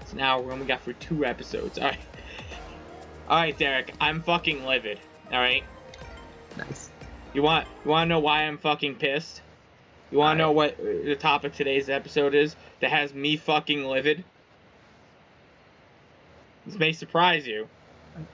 It's an hour. We only got through 2 episodes. Alright. Alright, Derek. I'm fucking livid. Alright? Nice. You wanna know why I'm fucking pissed? You wanna know what the topic of today's episode is that has me fucking livid? This may surprise you.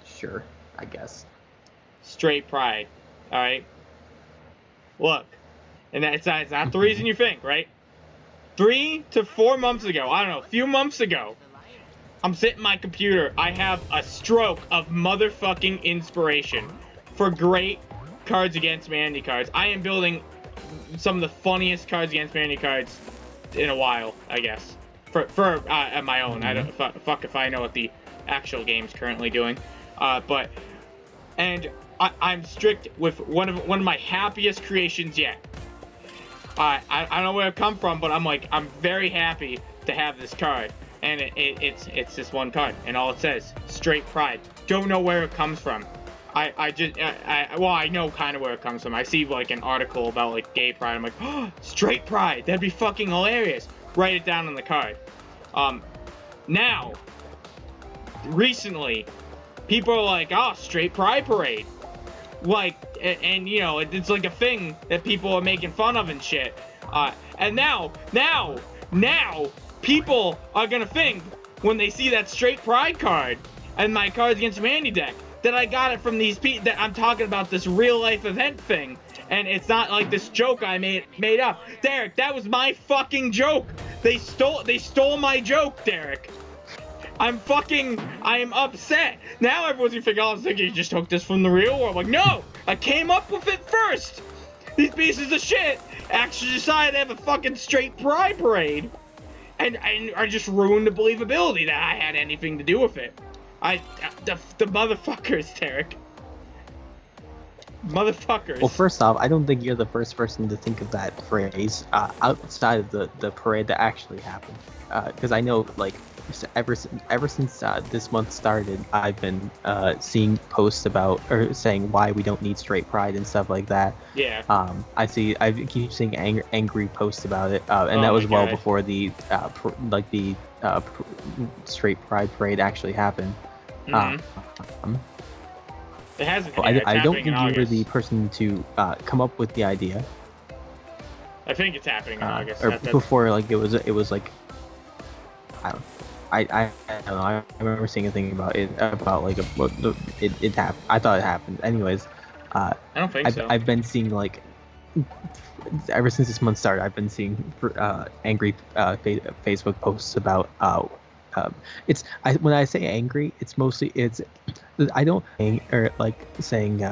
Sure, I guess. Straight pride. Alright? Look. And it's not the reason you think, right? 3 to 4 months ago, I don't know, a few months ago, I'm sitting at my computer, I have a stroke of motherfucking inspiration for great Cards Against Humanity cards. I am building some of the funniest Cards Against Humanity cards in a while, I guess. For my own. I don't fuck if I know what the actual game's currently doing. I'm strict with one of my happiest creations yet. I don't know where it come from, but I'm very happy to have this card, and it's this one card, and all it says, straight pride. Don't know where it comes from. I know kind of where it comes from. I see like an article about like gay pride. I'm like, oh, straight pride. That'd be fucking hilarious. Write it down on the card. Now, recently, people are like, oh, straight pride parade. Like, and you know, it's like a thing that people are making fun of and shit. And now, people are gonna think when they see that straight pride card and my Cards Against Humanity deck that I got it from these people, that I'm talking about this real life event thing, and it's not like this joke I made up. Derek, that was my fucking joke. They stole my joke, Derek. I am upset. Now everyone's gonna figure, oh, I was thinking you just took this from the real world. Like, no, I came up with it first. These pieces of shit actually decided to have a fucking straight pride parade, and I just ruined the believability that I had anything to do with it. The motherfuckers, Derek. Motherfuckers. Well, first off, I don't think you're the first person to think of that phrase outside of the parade that actually happened. Because I know, like, ever since this month started, I've been seeing posts about or saying why we don't need straight pride and stuff like that. Yeah. I keep seeing angry posts about it, and that was well before the straight pride parade actually happened. Mm-hmm. It hasn't. I don't think you were the person to come up with the idea. I think it's happening in August. Or before, like it was like, I don't know. I remember seeing a thing about it like it happened. I thought it happened. Anyways, I don't think so. I've been seeing like ever since this month started. I've been seeing angry Facebook posts about when I say angry, it's mostly I don't like seeing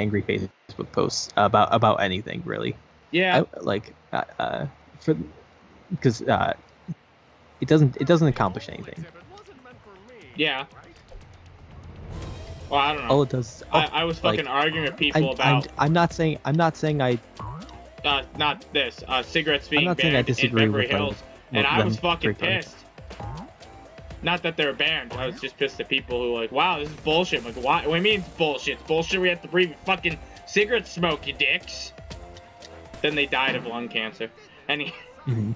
angry Facebook posts about anything really. Yeah. Because it doesn't accomplish anything. Yeah. Well, I don't know. All it does. I was fucking arguing with people about. I'm not saying I. Not this. Cigarettes being I'm not saying I banned in disagree Beverly with Hills, them, and I was fucking frequently. pissed. Not that they're banned. I was just pissed at people who were like, wow, this is bullshit. I'm like, why? What do you mean it's bullshit? It's bullshit. We have to breathe fucking cigarette smoke, you dicks. Then they died of lung cancer. Mm-hmm.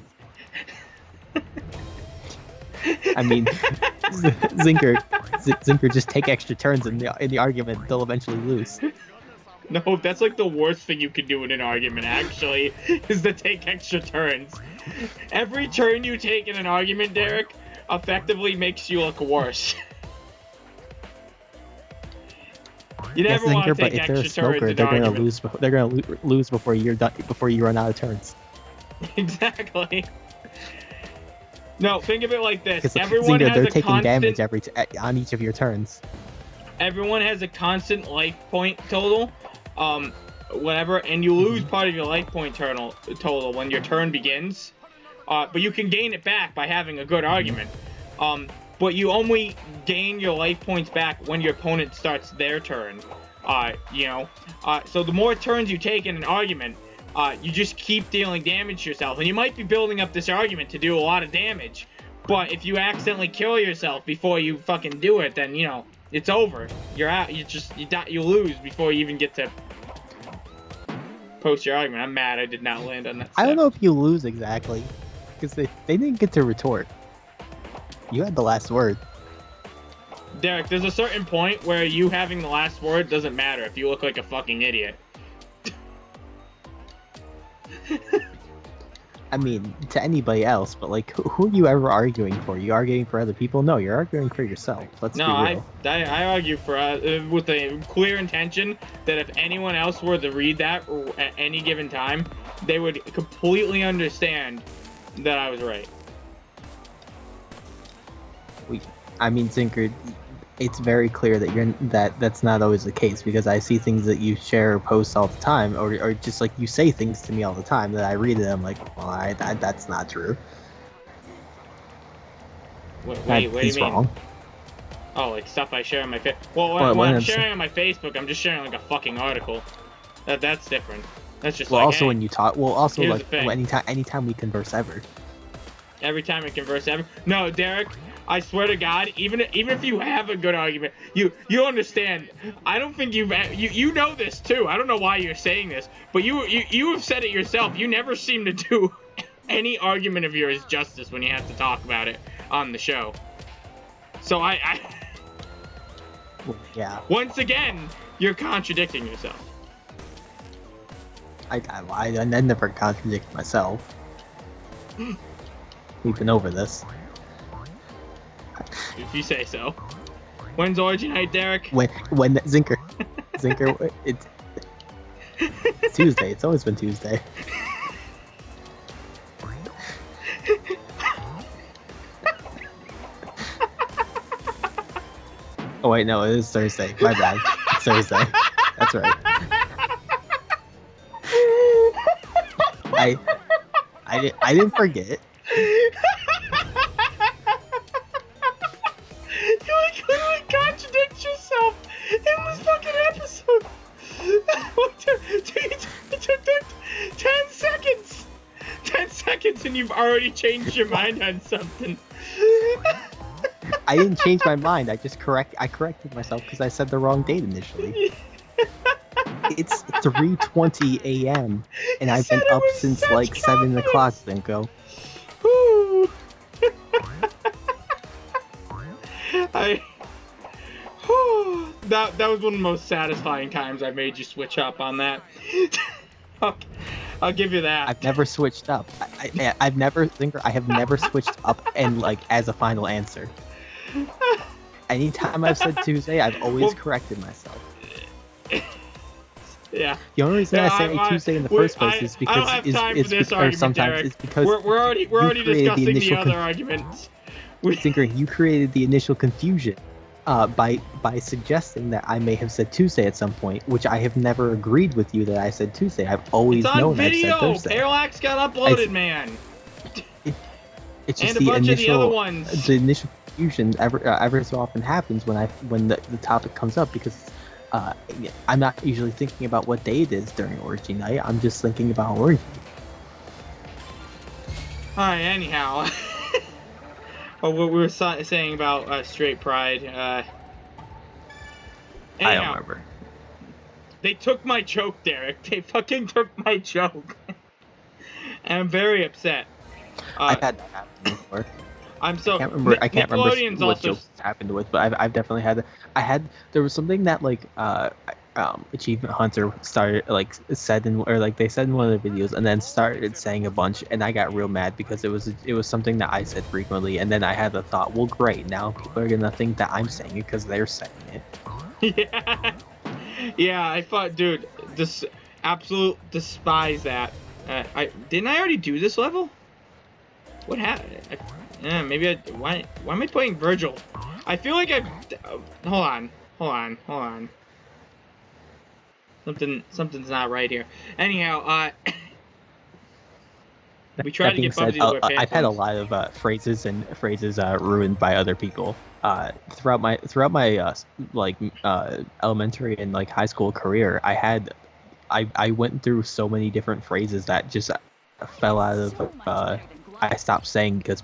I mean, Zinker just take extra turns in the argument. They'll eventually lose. No, that's like the worst thing you can do in an argument, actually, is to take extra turns. Every turn you take in an argument, Derek, effectively makes you look worse. You never want to take extra turns smoker, in they're an gonna argument. lose. They're gonna lose before you're done. Before you run out of turns. Exactly. No, think of it like this. Because Everyone they're has a taking constant damage on each of your turns. Everyone has a constant life point total, whatever, and you lose part of your life point total when your turn begins. But you can gain it back by having a good argument. But you only gain your life points back when your opponent starts their turn. So the more turns you take in an argument, you just keep dealing damage to yourself. And you might be building up this argument to do a lot of damage, but if you accidentally kill yourself before you fucking do it, then, you know, it's over. You're out. You lose before you even get to post your argument. I'm mad I did not land on that step. I don't know if you lose exactly. because they didn't get to retort. You had the last word. Derek, there's a certain point where you having the last word doesn't matter if you look like a fucking idiot. I mean, to anybody else, but like, who are you ever arguing for? You arguing for other people? No, you're arguing for yourself. Let's be real. I argue for with a clear intention that if anyone else were to read that at any given time, they would completely understand that I was right. I mean, Zinker, it's very clear that that's not always the case, because I see things that you share or post all the time, or just like you say things to me all the time that I read it, I'm like, well, that's not true. Wait, what do you mean? Wrong. Oh, like stuff I share on my Facebook. When I'm sharing on my Facebook, I'm just sharing like a fucking article. That's different. That's just well, like, also hey, when you talk, well, also here's like the thing. anytime we converse ever. Every time we converse ever. No, Derek, I swear to God, even if you have a good argument, you understand. I don't think you know this too. I don't know why you're saying this, but you have said it yourself. You never seem to do any argument of yours justice when you have to talk about it on the show. So well, yeah. Once again, you're contradicting yourself. I never contradict myself. We've been over this. If you say so. When's Origin Night, Derek? When Zinker, it's Tuesday. It's always been Tuesday. Oh wait, no, it is Thursday. My bad. It's Thursday. That's right. I didn't forget. You like literally contradict yourself in this fucking episode. It took 10 seconds. 10 seconds and you've already changed your mind on something. I didn't change my mind. I corrected myself because I said the wrong date initially. It's 3:20 a.m. and I've been up since like 7 o'clock. Then go. That was one of the most satisfying times I made you switch up on that. I'll give you that. I've never switched up. I have never switched up and like as a final answer. Anytime I've said Tuesday, I've always corrected myself. Yeah. The only reason I say Tuesday in the first place is because we're already discussing the other arguments. Zinker, you created the initial confusion by suggesting that I may have said Tuesday at some point, which I have never agreed with you that I said Tuesday. I've always known I've said Thursday. Parallax got uploaded, man. It's just and a bunch of the other ones. The initial confusion ever so often happens when the topic comes up, because I'm not usually thinking about what day it is during Orgy Night. I'm just thinking about Orgy. Alright, anyhow. What we were saying about straight pride. Anyhow, I don't remember. They took my joke, Derek. They fucking took my joke. And I'm very upset. I've had that happen before. I can't remember what jokes happened with, but I've definitely had. There was something that like Achievement Hunter started said in one of their videos, and then started saying a bunch, and I got real mad because it was something that I said frequently, and then I had the thought, well, great, now people are gonna think that I'm saying it because they're saying it. Yeah, I thought, dude, this absolute despise that. Didn't I already do this level? What happened? Maybe why am I playing Virgil? I feel like hold on. Something's not right here. Anyhow, we tried to get Bubsy to wear pants. I've had a lot of phrases ruined by other people. Throughout my elementary and like high school career, I went through so many different phrases that just fell out of. I stopped saying because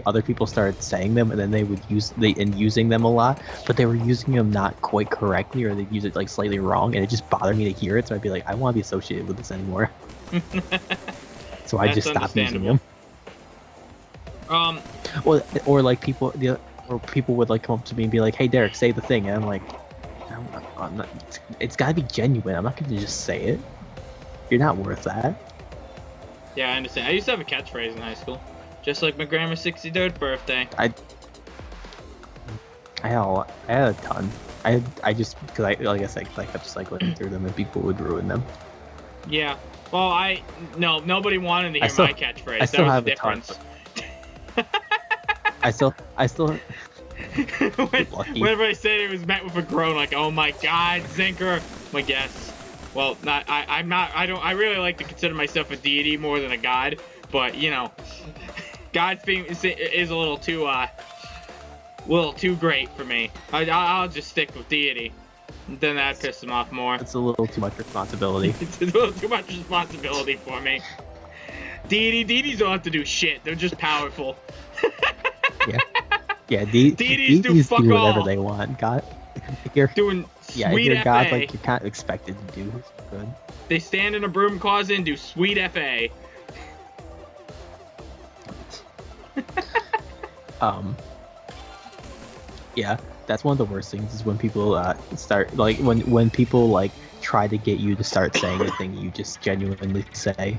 other people started saying them, and then they would using them a lot, but they were using them not quite correctly, or they'd use it like slightly wrong, and it just bothered me to hear it. So I'd be like, I don't want to be associated with this anymore. So I just stopped using them. Or like or people would like come up to me and be like, "Hey, Derek, say the thing," and I'm like, I'm not, it's gotta be genuine. I'm not gonna just say it. You're not worth that. Yeah, I understand. I used to have a catchphrase in high school, just like my grandma's 63rd birthday. I had a ton. I just because like I said, I kept cycling through them and people would ruin them. Yeah. Well, nobody wanted to hear my catchphrase. I still that was have the a ton. difference. I still. Whenever I said it, was met with a groan, like, "Oh my God, Zinker!" My guess. Well, I'm not. I really like to consider myself a deity more than a god, but you know, God thing is a little too great for me. I'll just stick with deity. Then that pissed him off more. It's a little too much responsibility. It's a little too much responsibility for me. Deities don't have to do shit. They're just powerful. Yeah, deities do fuck whatever all. they want. God, you're doing yeah, sweet if you're FA. God, like you're kind of expected to do good. They stand in a broom closet and do sweet FA. Yeah, that's one of the worst things is when people start like when people like try to get you to start saying the thing you just genuinely say.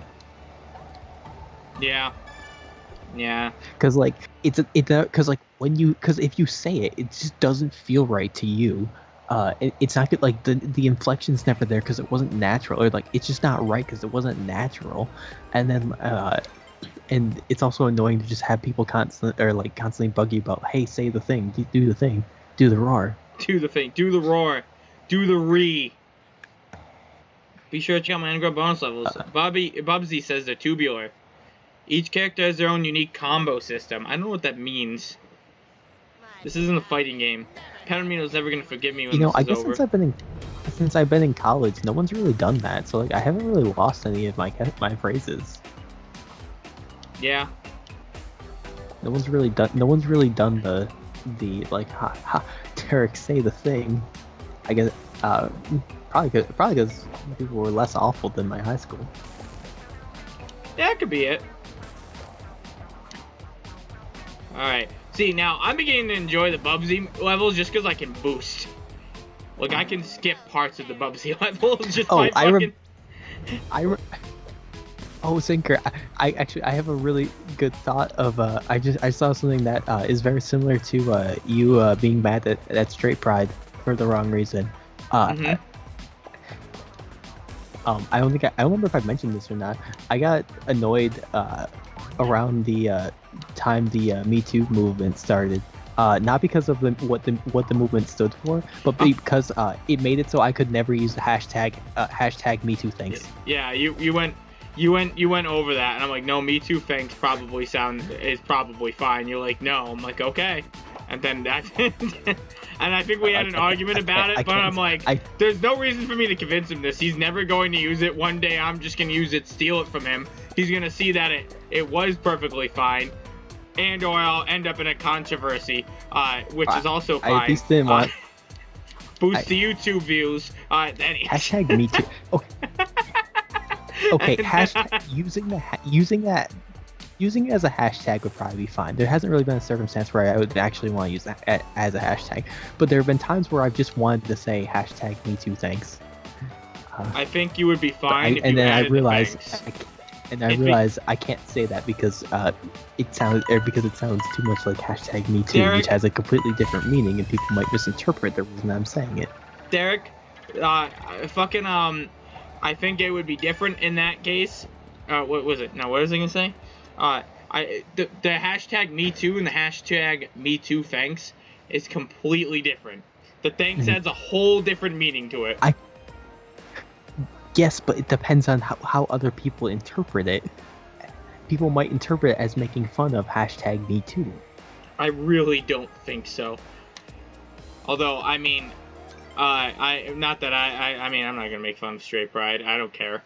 Yeah. Because like it's because like because if you say it, it just doesn't feel right to you. It's not good. Like the inflection's never there because it wasn't natural, or like it's just not right because it wasn't natural. And then and it's also annoying to just have people constantly bug you about, hey, say the thing, do the thing, do the roar. Do the thing, do the roar, do the re. Be sure to check out my Engram bonus levels. Bubsy says they're tubular. Each character has their own unique combo system. I don't know what that means. This isn't a fighting game. Penamino's never gonna forgive me when this is I guess over. since I've been in college, no one's really done that. So like I haven't really lost any of my phrases. Yeah. No one's really done the like Derek, say the thing. I guess probably because people were less awful than my high school. Yeah, that could be it. Alright. See, now I'm beginning to enjoy the Bubsy levels just because I can boost. Like, I can skip parts of the Bubsy levels just by fucking... Oh, Zinker, I have a really good thought of I saw something that is very similar to you being mad at straight pride for the wrong reason. I don't remember if I mentioned this or not. I got annoyed around the time the Me Too movement started. Not because of what the movement stood for, but because it made it so I could never use the hashtag Me Too things. Yeah, you went over that, and I'm like, no, Me Too things is probably fine. You're like, no. I'm like, okay. And then that, and I think we had an argument about it, but I'm like, there's no reason for me to convince him this. He's never going to use it. One day I'm just going to use it, steal it from him. He's going to see that it was perfectly fine, and or I'll end up in a controversy, which is also fine. I at least didn't want... Boost the YouTube views. Hashtag Me Too. Okay, hashtag using it as a hashtag would probably be fine. There hasn't really been a circumstance where I would actually want to use that as a hashtag, but there have been times where I've just wanted to say hashtag Me Too thanks. I think you would be fine if and you then added I realized, I can't say that because it sounds too much like hashtag Me Too, Derek, which has a completely different meaning, and people might misinterpret the reason I'm saying it. Derek, I think it would be different in that case. What was it? No, what was I gonna say? The hashtag Me Too and the hashtag Me Too thanks is completely different. The thanks adds a whole different meaning to it. Yes, but it depends on how other people interpret it. People might interpret it as making fun of hashtag Me Too. I really don't think so. Although, I mean, I'm not gonna make fun of straight pride. I don't care.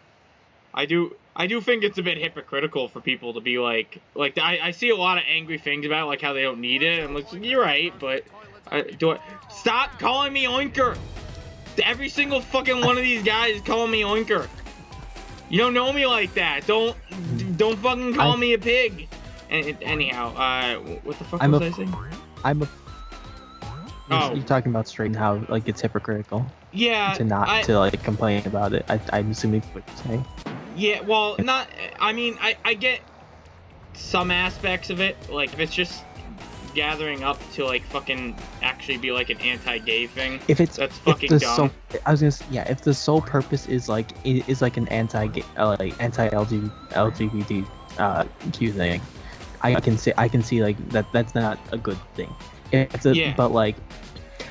I do think it's a bit hypocritical for people to be like I see a lot of angry things about it, like how they don't need it. I'm like, you're right, but stop calling me oinker. Every single fucking one of these guys is calling me oinker. You don't know me like that. Don't fucking call me a pig. anyhow, what the fuck I'm was a- I saying? I'm a. Oh. You're talking about straight and how like it's hypocritical Yeah. to not to like complain about it. I'm assuming what you're saying. Yeah. Well, not. I mean, I get some aspects of it. Like if it's just gathering up to like fucking actually be like an anti-gay thing. If it's that's fucking if the dumb. I was gonna say, yeah, if the sole purpose is like an anti-gay like anti-LGBT Q thing, I can see like that's not a good thing. But like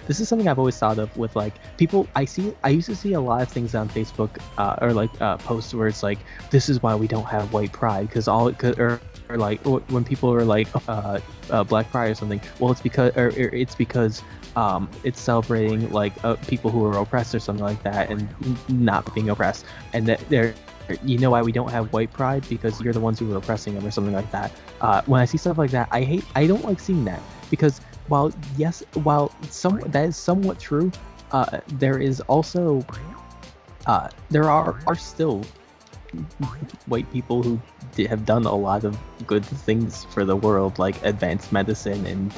this is something I've always thought of with like people. I used to see a lot of things on Facebook or like posts where it's like, this is why we don't have white pride, because or like when people are like Black Pride or something. Well, it's because it's celebrating like people who are oppressed or something like that, and not being oppressed, and that they're. You know why we don't have white pride? Because you're the ones who are oppressing them or something like that. When I see stuff like that, I don't like seeing that, because while that is somewhat true, there is also there are still white people who have done a lot of good things for the world, like advanced medicine and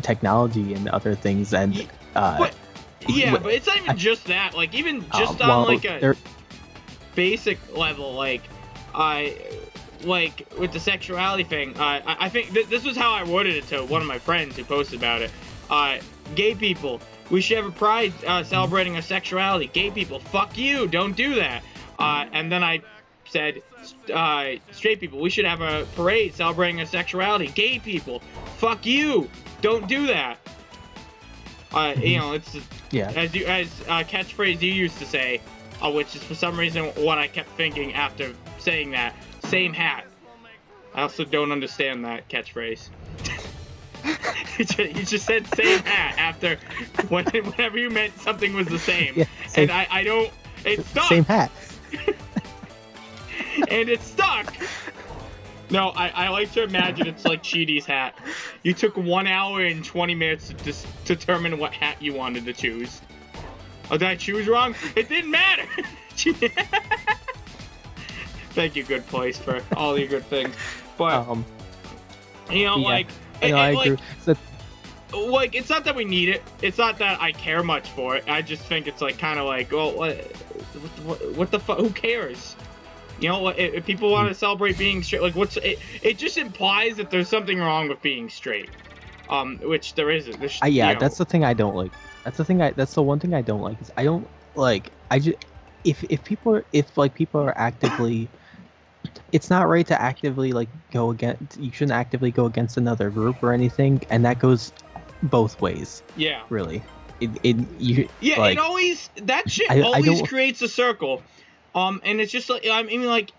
technology and other things, and but it's not even just that. Like even just on like a basic level, like like with the sexuality thing, I think this was how I worded it to one of my friends who posted about it. Gay people, we should have a pride celebrating our sexuality. Gay people, fuck you, don't do that. And then I said, straight people, we should have a parade celebrating our sexuality. Gay people, fuck you, don't do that. You know, it's as catchphrase you used to say, which is for some reason what I kept thinking after saying that. Same hat. I also don't understand that catchphrase. You just said same hat after whenever you meant something was the same. Yeah, and I don't. It stuck. Same hat. And it stuck. No, I like to imagine it's like Cheaty's hat. You took 1 hour and 20 minutes to determine what hat you wanted to choose. Oh, did I choose wrong? It didn't matter. Thank you, Good Place, for all your good things. But you know, like, I agree. Like, it's not that we need it. It's not that I care much for it. I just think it's like kind of like, well, what the fuck? Who cares? You know, if people want to celebrate being straight, like, what's it? It just implies that there's something wrong with being straight, which there isn't. That's the thing I don't like. That's the one thing I don't like, is I don't like. If people are actively, it's not right to actively like go against. You shouldn't actively go against another group or anything, and that goes both ways. Yeah. Really. It always, that shit always creates a circle. And it's just like, I mean, like,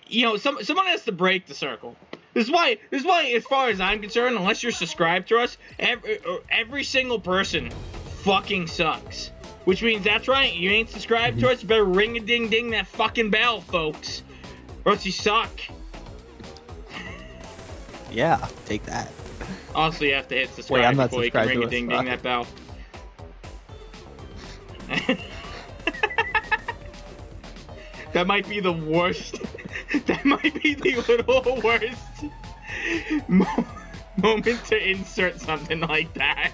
you know, someone has to break the circle. This is why, as far as I'm concerned, unless you're subscribed to us, every single person fucking sucks. Which means, that's right, you ain't subscribed to us, you better ring-a-ding-ding that fucking bell, folks. Or else you suck. Yeah, take that. Also, you have to hit subscribe before you can ring-a-ding-ding that bell. That might be the worst. That might be the little worst moment to insert something like that.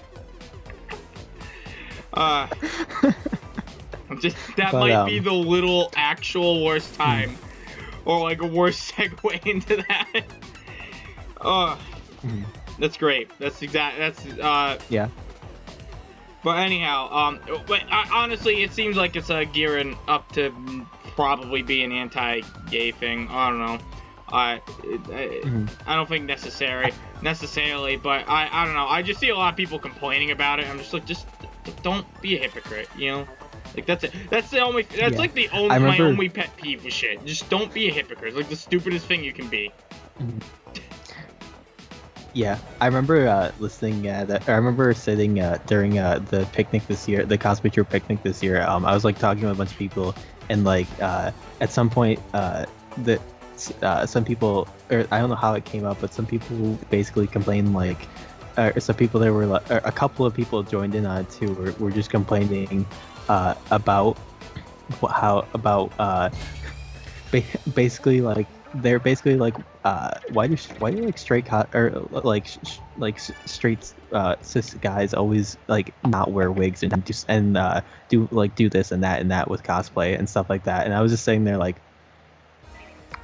Might be the little actual worst time, or like a worst segue into that. That's great. Yeah. But anyhow, honestly, it seems like it's gearing up to probably be an anti-gay thing. I don't know. I don't think necessarily, but I don't know. I just see a lot of people complaining about it. I'm just like, just don't be a hypocrite, you know? Like, that's it. That's like the only my only pet peeve with shit. Just don't be a hypocrite. It's like the stupidest thing you can be. Yeah, I remember listening. I remember sitting during the picnic this year, the Cosplay Tour picnic this year. I was like talking with a bunch of people, and like at some point, some people, or I don't know how it came up, but some people basically complained, like, some people there were like, a couple of people joined in on it too. Were just complaining basically like they're basically like, why do like straight or like straight cis guys always like not wear wigs and just do this and that with cosplay and stuff like that? And I was just sitting there like,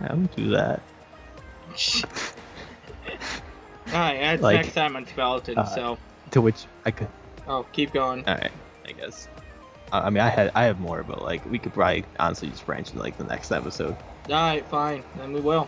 I don't do that. Alright, that's Like, next time on Speletons, so. To which I could. Oh, keep going. All right, I guess. I mean, I have more, but like we could probably honestly just branch into like the next episode. Alright, fine. Then we will.